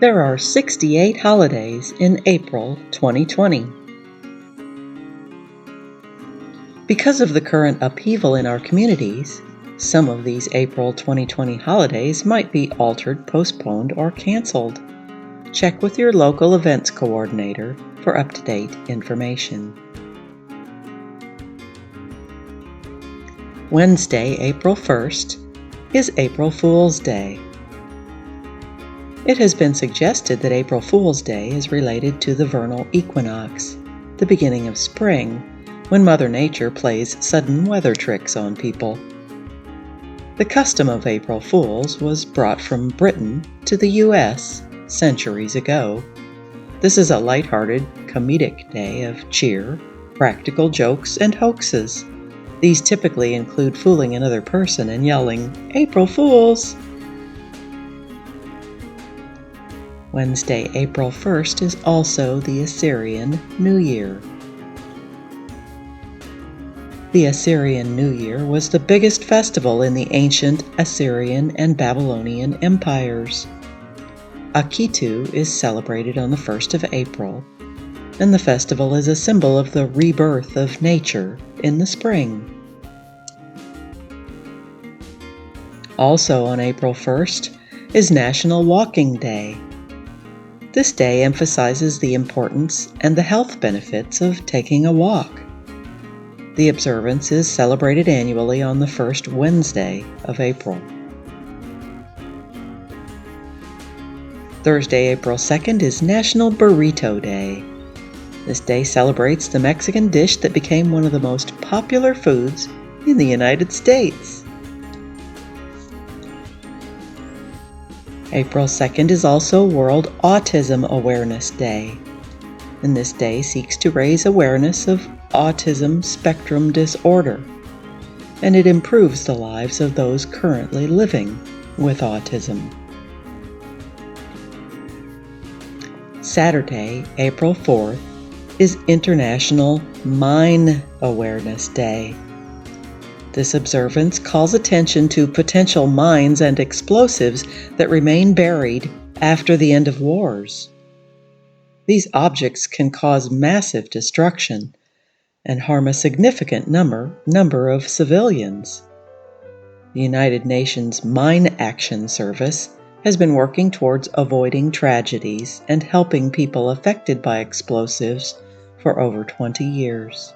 There are 68 holidays in April 2020. Because of the current upheaval in our communities, some of these April 2020 holidays might be altered, postponed, or canceled. Check with your local events coordinator for up-to-date information. Wednesday, April 1st, is April Fool's Day. It has been suggested that April Fool's Day is related to the vernal equinox, the beginning of spring, when Mother Nature plays sudden weather tricks on people. The custom of April Fools was brought from Britain to the U.S. centuries ago. This is a lighthearted, comedic day of cheer, practical jokes, and hoaxes. These typically include fooling another person and yelling, "April Fools!" Wednesday, April 1st is also the Assyrian New Year. The Assyrian New Year was the biggest festival in the ancient Assyrian and Babylonian empires. Akitu is celebrated on the 1st of April, and the festival is a symbol of the rebirth of nature in the spring. Also on April 1st is National Walking Day. This day emphasizes the importance and the health benefits of taking a walk. The observance is celebrated annually on the first Wednesday of April. Thursday, April 2nd is National Burrito Day. This day celebrates the Mexican dish that became one of the most popular foods in the United States. April 2nd is also World Autism Awareness Day, and this day seeks to raise awareness of autism spectrum disorder, and it improves the lives of those currently living with autism. Saturday, April 4th, is International Mine Awareness Day. This observance calls attention to potential mines and explosives that remain buried after the end of wars. These objects can cause massive destruction and harm a significant number of civilians. The United Nations Mine Action Service has been working towards avoiding tragedies and helping people affected by explosives for over 20 years.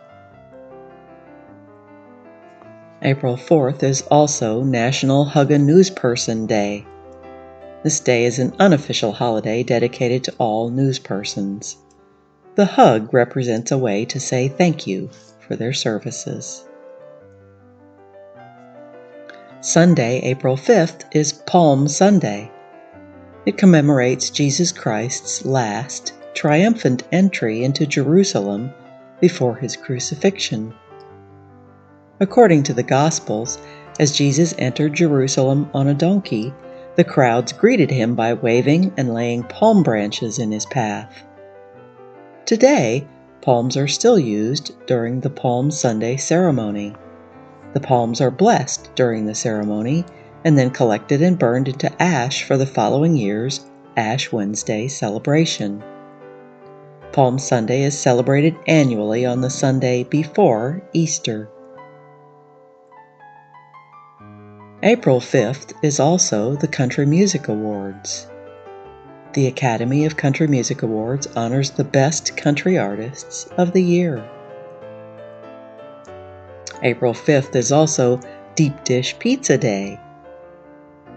April 4th is also National Hug a Newsperson Day. This day is an unofficial holiday dedicated to all newspersons. The hug represents a way to say thank you for their services. Sunday, April 5th, is Palm Sunday. It commemorates Jesus Christ's last, triumphant entry into Jerusalem before his crucifixion. According to the Gospels, as Jesus entered Jerusalem on a donkey, the crowds greeted him by waving and laying palm branches in his path. Today, palms are still used during the Palm Sunday ceremony. The palms are blessed during the ceremony and then collected and burned into ash for the following year's Ash Wednesday celebration. Palm Sunday is celebrated annually on the Sunday before Easter. April 5th is also the Country Music Awards. The Academy of Country Music Awards honors the best country artists of the year. April 5th is also Deep Dish Pizza Day.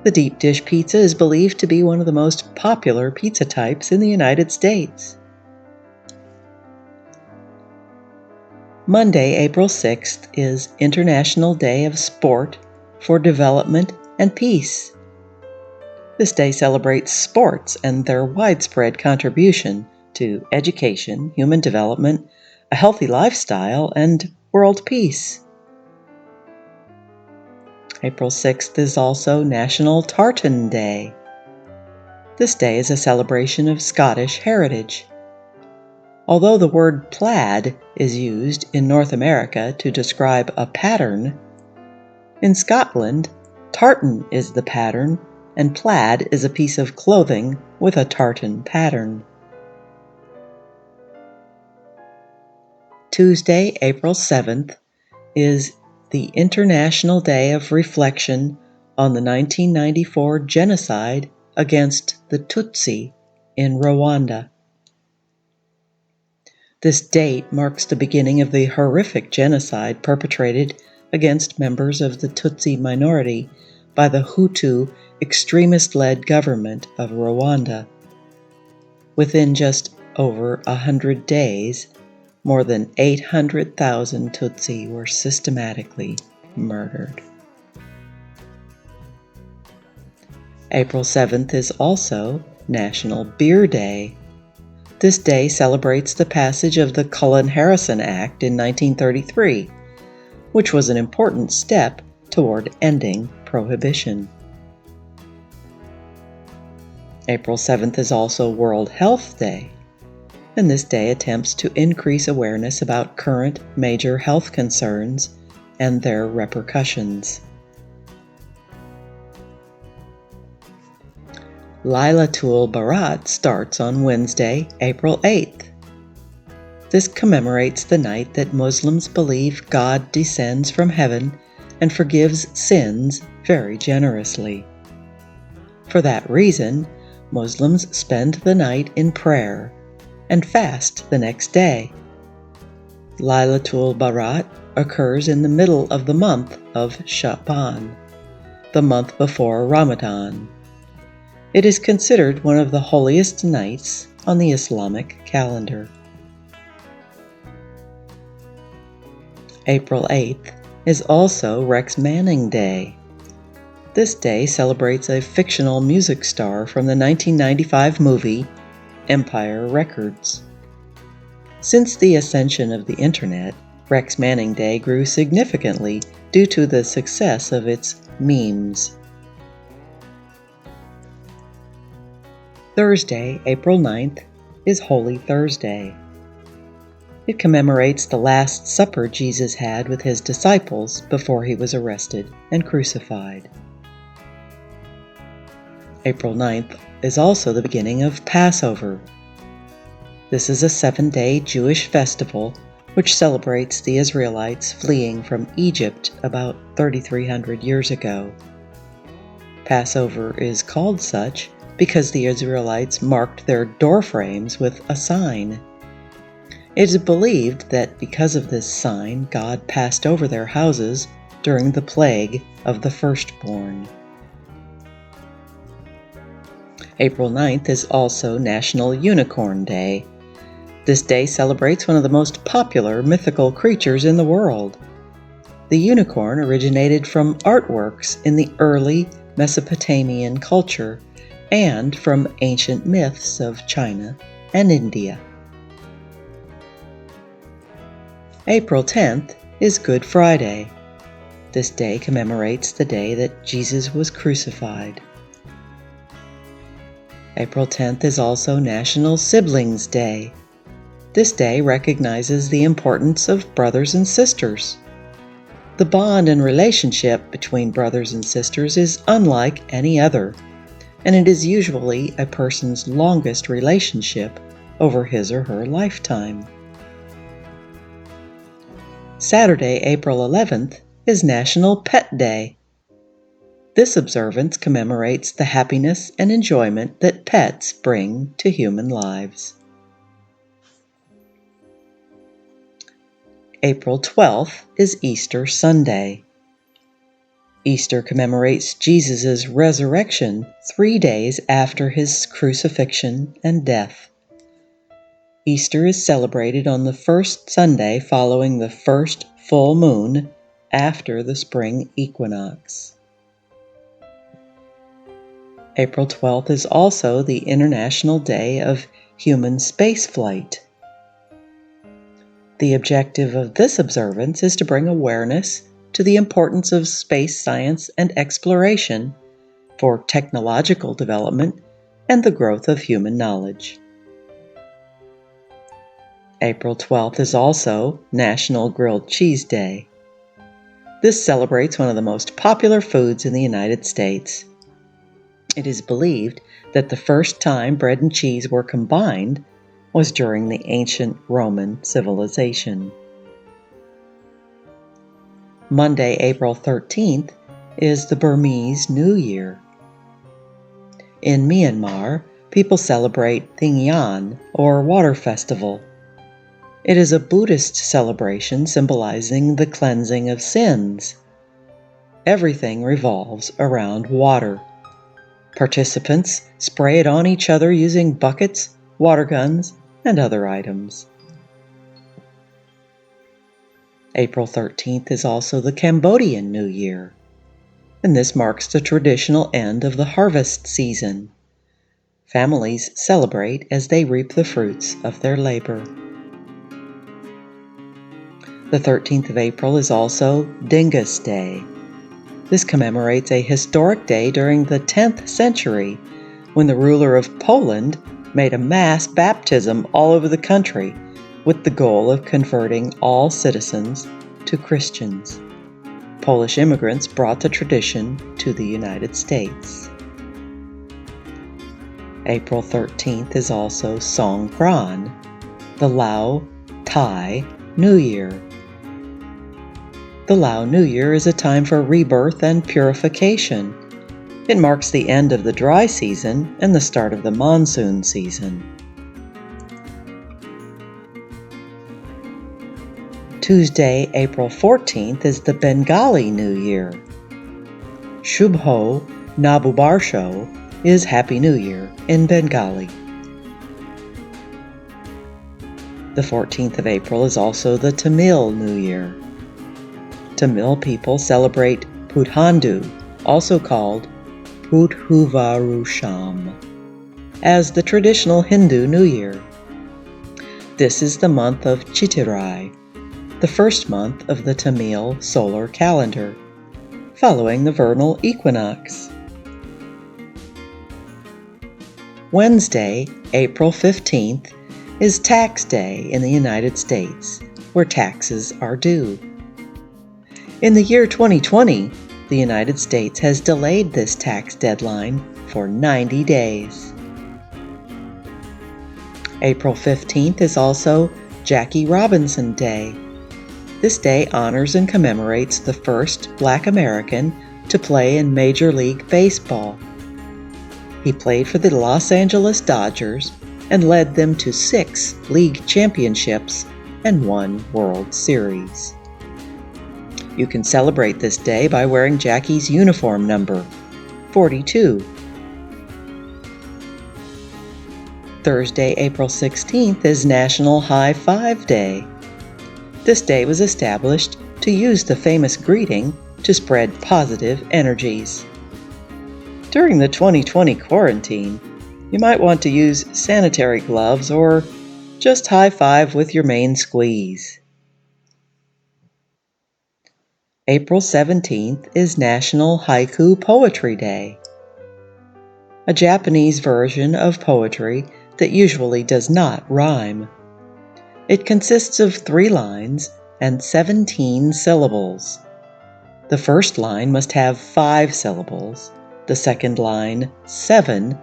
The deep dish pizza is believed to be one of the most popular pizza types in the United States. Monday, April 6th is International Day of Sport for Development and Peace. This day celebrates sports and their widespread contribution to education, human development, a healthy lifestyle, and world peace. April 6th is also National Tartan Day. This day is a celebration of Scottish heritage. Although the word plaid is used in North America to describe a pattern, in Scotland, tartan is the pattern and plaid is a piece of clothing with a tartan pattern. Tuesday, April 7th, is the International Day of Reflection on the 1994 genocide against the Tutsi in Rwanda. This date marks the beginning of the horrific genocide perpetrated against members of the Tutsi minority by the Hutu extremist-led government of Rwanda. Within just over 100 days, more than 800,000 Tutsi were systematically murdered. April 7th is also National Beer Day. This day celebrates the passage of the Cullen-Harrison Act in 1933, which was an important step toward ending prohibition. April 7th is also World Health Day, and this day attempts to increase awareness about current major health concerns and their repercussions. Lailatul Barat starts on Wednesday, April 8th. This commemorates the night that Muslims believe God descends from heaven and forgives sins very generously. For that reason, Muslims spend the night in prayer and fast the next day. Lailatul Barat occurs in the middle of the month of Sha'ban, the month before Ramadan. It is considered one of the holiest nights on the Islamic calendar. April 8th is also Rex Manning Day. This day celebrates a fictional music star from the 1995 movie Empire Records. Since the ascension of the Internet, Rex Manning Day grew significantly due to the success of its memes. Thursday, April 9th, is Holy Thursday. It commemorates the Last Supper Jesus had with his disciples before he was arrested and crucified. April 9th is also the beginning of Passover. This is a 7-day Jewish festival which celebrates the Israelites fleeing from Egypt about 3,300 years ago. Passover is called such because the Israelites marked their doorframes with a sign. It is believed that because of this sign, God passed over their houses during the plague of the firstborn. April 9th is also National Unicorn Day. This day celebrates one of the most popular mythical creatures in the world. The unicorn originated from artworks in the early Mesopotamian culture and from ancient myths of China and India. April 10th is Good Friday. This day commemorates the day that Jesus was crucified. April 10th is also National Siblings Day. This day recognizes the importance of brothers and sisters. The bond and relationship between brothers and sisters is unlike any other, and it is usually a person's longest relationship over his or her lifetime. Saturday, April 11th, is National Pet Day. This observance commemorates the happiness and enjoyment that pets bring to human lives. April 12th is Easter Sunday. Easter commemorates Jesus' resurrection 3 days after his crucifixion and death. Easter is celebrated on the first Sunday following the first full moon after the spring equinox. April 12th is also the International Day of Human Spaceflight. The objective of this observance is to bring awareness to the importance of space science and exploration for technological development and the growth of human knowledge. April 12th is also National Grilled Cheese Day. This celebrates one of the most popular foods in the United States. It is believed that the first time bread and cheese were combined was during the ancient Roman civilization. Monday, April 13th, is the Burmese New Year. In Myanmar, people celebrate Thingyan, or Water Festival. It is a Buddhist celebration symbolizing the cleansing of sins. Everything revolves around water. Participants spray it on each other using buckets, water guns, and other items. April 13th is also the Cambodian New Year, and this marks the traditional end of the harvest season. Families celebrate as they reap the fruits of their labor. The 13th of April is also Dyngus Day. This commemorates a historic day during the 10th century when the ruler of Poland made a mass baptism all over the country with the goal of converting all citizens to Christians. Polish immigrants brought the tradition to the United States. April 13th is also Songkran, the Lao Thai New Year. The Lao New Year is a time for rebirth and purification. It marks the end of the dry season and the start of the monsoon season. Tuesday, April 14th is the Bengali New Year. Shubho Nabubarsho is Happy New Year in Bengali. The 14th of April is also the Tamil New Year. Tamil people celebrate Puthandu, also called Puthuvarusham, as the traditional Hindu New Year. This is the month of Chittirai, the first month of the Tamil solar calendar, following the vernal equinox. Wednesday, April 15th, is Tax Day in the United States, where taxes are due. In the year 2020, the United States has delayed this tax deadline for 90 days. April 15th is also Jackie Robinson Day. This day honors and commemorates the first Black American to play in Major League Baseball. He played for the Los Angeles Dodgers and led them to 6 league championships and 1 World Series. You can celebrate this day by wearing Jackie's uniform number, 42. Thursday, April 16th is National High Five Day. This day was established to use the famous greeting to spread positive energies. During the 2020 quarantine, you might want to use sanitary gloves or just high five with your main squeeze. April 17th is National Haiku Poetry Day, a Japanese version of poetry that usually does not rhyme. It consists of 3 lines and 17 syllables. The first line must have 5 syllables, the second line 7,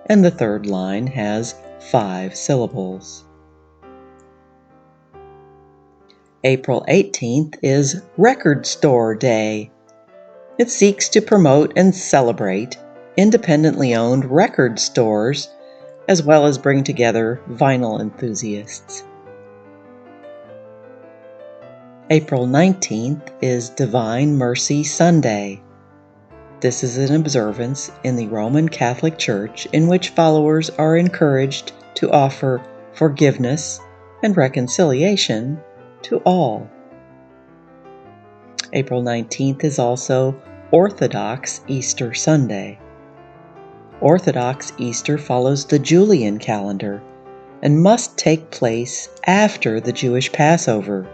and the third line has 5 syllables. April 18th is Record Store Day. It seeks to promote and celebrate independently owned record stores, as well as bring together vinyl enthusiasts. April 19th is Divine Mercy Sunday. This is an observance in the Roman Catholic Church in which followers are encouraged to offer forgiveness and reconciliation to all. April 19th is also Orthodox Easter Sunday. Orthodox Easter follows the Julian calendar and must take place after the Jewish Passover.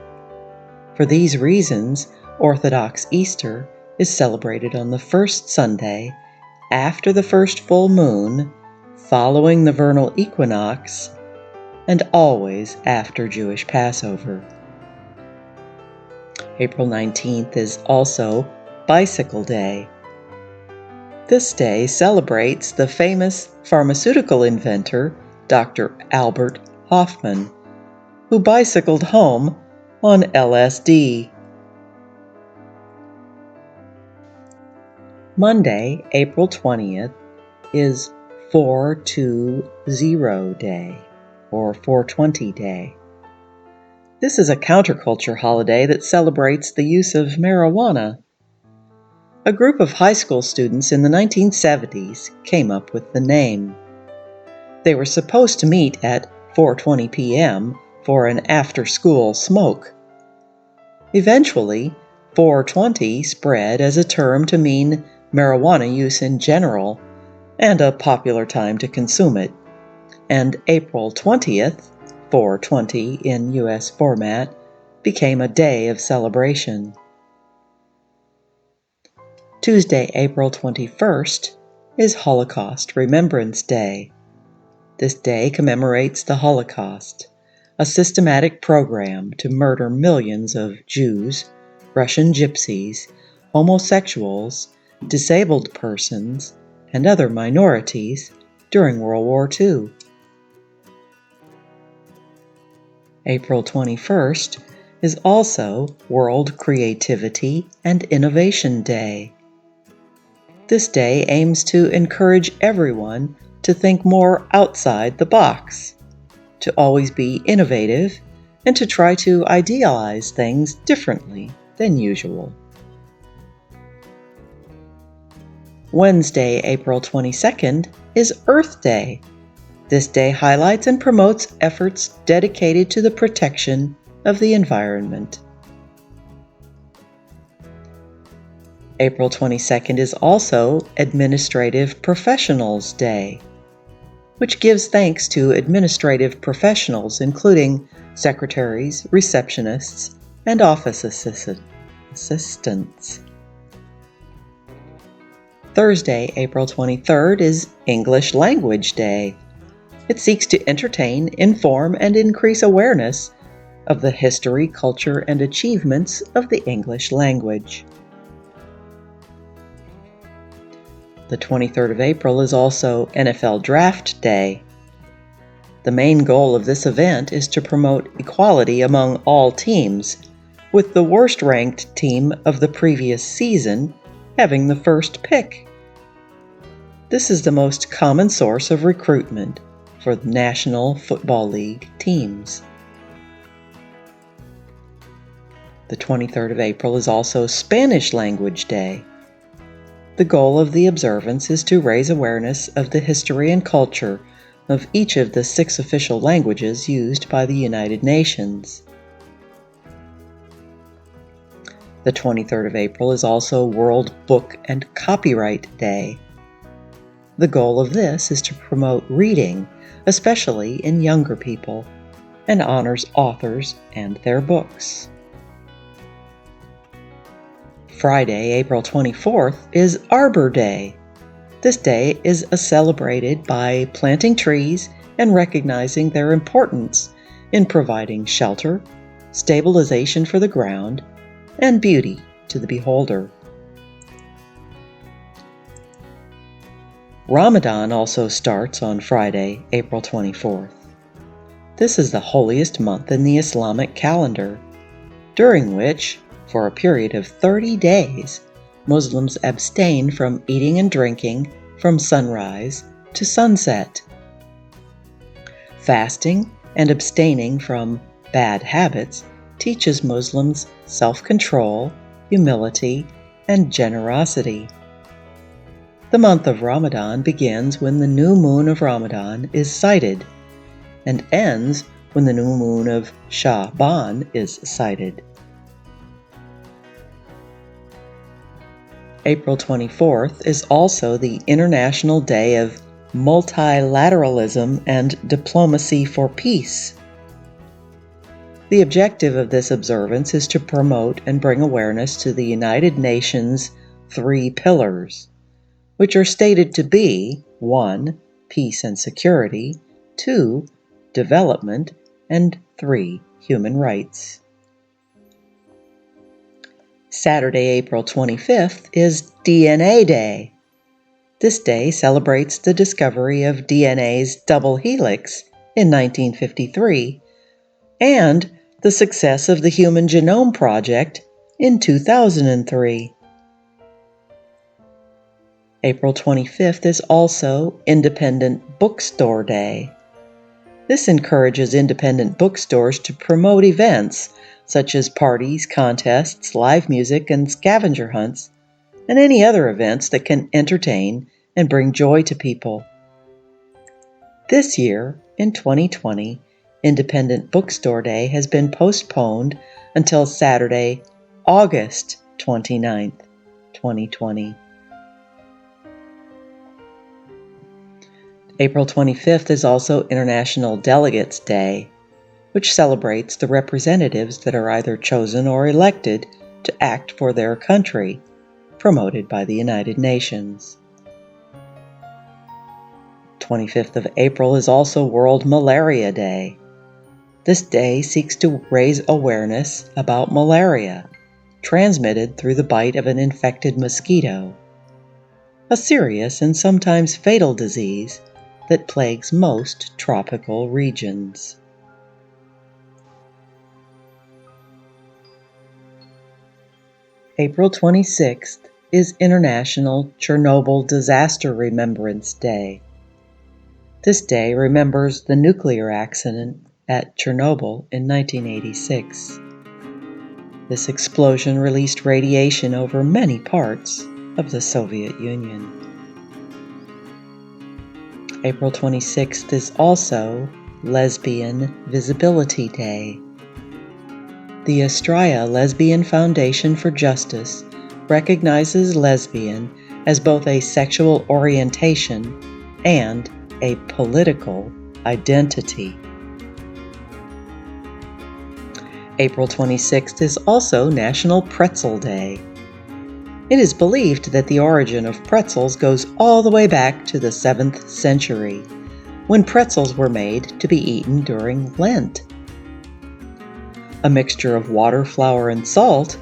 For these reasons, Orthodox Easter is celebrated on the first Sunday after the first full moon, following the vernal equinox, and always after Jewish Passover. April 19th is also Bicycle Day. This day celebrates the famous pharmaceutical inventor, Dr. Albert Hofmann, who bicycled home on LSD. Monday, April 20th, is 420 Day, or 420 Day. This is a counterculture holiday that celebrates the use of marijuana. A group of high school students in the 1970s came up with the name. They were supposed to meet at 4:20 p.m. for an after-school smoke. Eventually, 420 spread as a term to mean marijuana use in general, and a popular time to consume it. And April 20th, 420 in U.S. format, became a day of celebration. Tuesday, April 21st, is Holocaust Remembrance Day. This day commemorates the Holocaust, a systematic program to murder millions of Jews, Russian gypsies, homosexuals, disabled persons, and other minorities during World War II. April 21st is also World Creativity and Innovation Day. This day aims to encourage everyone to think more outside the box, to always be innovative, and to try to idealize things differently than usual. Wednesday, April 22nd, is Earth Day. This day highlights and promotes efforts dedicated to the protection of the environment. April 22nd is also Administrative Professionals Day, which gives thanks to administrative professionals including secretaries, receptionists, and office assistants. Thursday, April 23rd is English Language Day. It seeks to entertain, inform, and increase awareness of the history, culture, and achievements of the English language. The 23rd of April is also NFL Draft Day. The main goal of this event is to promote equality among all teams, with the worst-ranked team of the previous season having the first pick. This is the most common source of recruitment for the National Football League teams. The 23rd of April is also Spanish Language Day. The goal of the observance is to raise awareness of the history and culture of each of the 6 official languages used by the United Nations. The 23rd of April is also World Book and Copyright Day. The goal of this is to promote reading, especially in younger people, and honors authors and their books. Friday, April 24th, is Arbor Day. This day is celebrated by planting trees and recognizing their importance in providing shelter, stabilization for the ground, and beauty to the beholder. Ramadan also starts on Friday, April 24th. This is the holiest month in the Islamic calendar, during which, for a period of 30 days, Muslims abstain from eating and drinking from sunrise to sunset. Fasting and abstaining from bad habits teaches Muslims self-control, humility, and generosity. The month of Ramadan begins when the new moon of Ramadan is sighted, and ends when the new moon of Sha'ban is sighted. April 24th is also the International Day of Multilateralism and Diplomacy for Peace. The objective of this observance is to promote and bring awareness to the United Nations' 3 pillars, which are stated to be 1. Peace and security, 2. Development, and 3. Human rights. Saturday, April 25th is DNA Day. This day celebrates the discovery of DNA's double helix in 1953 and the success of the Human Genome Project in 2003. April 25th is also Independent Bookstore Day. This encourages independent bookstores to promote events such as parties, contests, live music, and scavenger hunts, and any other events that can entertain and bring joy to people. This year, in 2020, Independent Bookstore Day has been postponed until Saturday, August 29th, 2020. April 25th is also International Delegates Day, which celebrates the representatives that are either chosen or elected to act for their country, promoted by the United Nations. 25th of April is also World Malaria Day. This day seeks to raise awareness about malaria, transmitted through the bite of an infected mosquito, a serious and sometimes fatal disease that plagues most tropical regions. April 26th is International Chernobyl Disaster Remembrance Day. This day remembers the nuclear accident at Chernobyl in 1986. This explosion released radiation over many parts of the Soviet Union. April 26th is also Lesbian Visibility Day. The Australia Lesbian Foundation for Justice recognizes lesbian as both a sexual orientation and a political identity. April 26th is also National Pretzel Day. It is believed that the origin of pretzels goes all the way back to the 7th century, when pretzels were made to be eaten during Lent. A mixture of water, flour, and salt,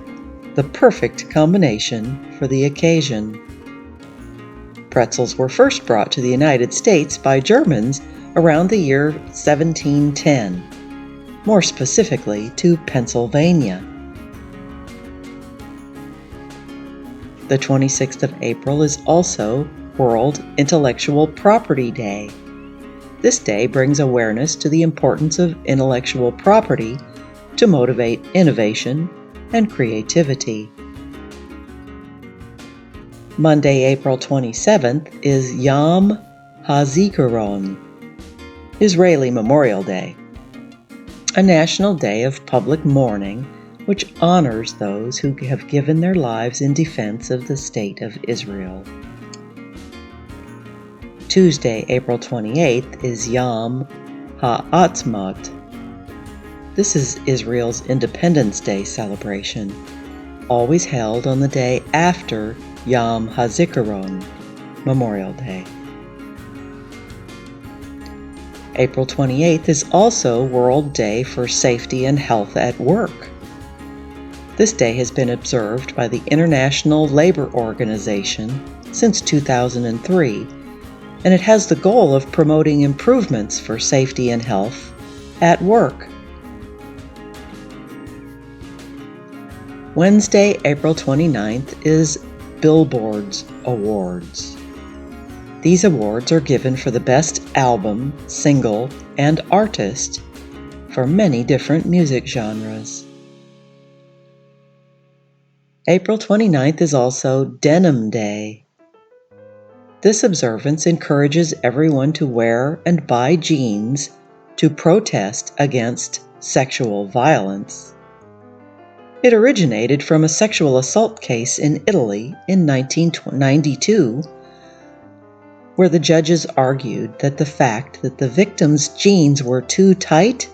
the perfect combination for the occasion. Pretzels were first brought to the United States by Germans around the year 1710, more specifically to Pennsylvania. The 26th of April is also World Intellectual Property Day. This day brings awareness to the importance of intellectual property to motivate innovation and creativity. Monday, April 27th is Yom-HaAtzmaut, Israeli Memorial Day, a national day of public mourning which honors those who have given their lives in defense of the State of Israel. Tuesday, April 28th is Yom-HaAtzmaut. This is Israel's Independence Day celebration, always held on the day after Yom HaZikaron, Memorial Day. April 28th is also World Day for Safety and Health at Work. This day has been observed by the International Labor Organization since 2003, and it has the goal of promoting improvements for safety and health at work. Wednesday, April 29th is Billboard's Awards. These awards are given for the best album, single, and artist for many different music genres. April 29th is also Denim Day. This observance encourages everyone to wear and buy jeans to protest against sexual violence. It originated from a sexual assault case in Italy in 1992, where the judges argued that the fact that the victim's jeans were too tight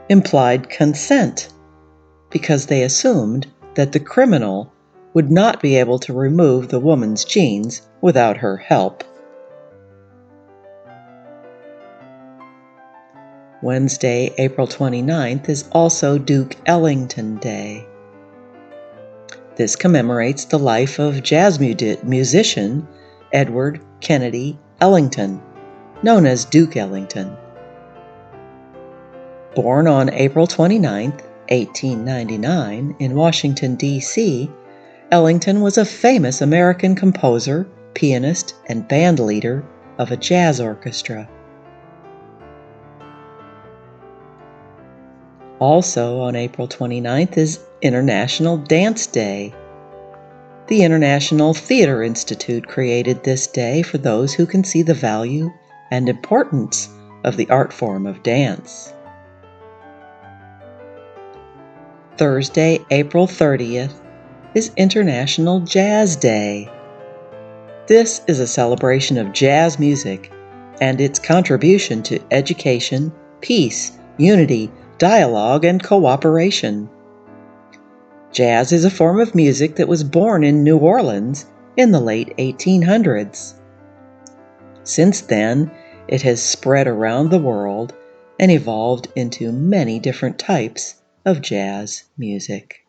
implied consent, because they assumed that the criminal would not be able to remove the woman's jeans without her help. Wednesday, April 29th is also Duke Ellington Day. This commemorates the life of jazz musician Edward Kennedy Ellington, known as Duke Ellington. Born on April 29, 1899, in Washington, D.C., Ellington was a famous American composer, pianist, and band leader of a jazz orchestra. Also on April 29th is International Dance Day. The International Theater Institute created this day for those who can see the value and importance of the art form of dance. Thursday, April 30th, is International Jazz Day. This is a celebration of jazz music and its contribution to education, peace, unity, dialogue, and cooperation. Jazz is a form of music that was born in New Orleans in the late 1800s. Since then, it has spread around the world and evolved into many different types of jazz music.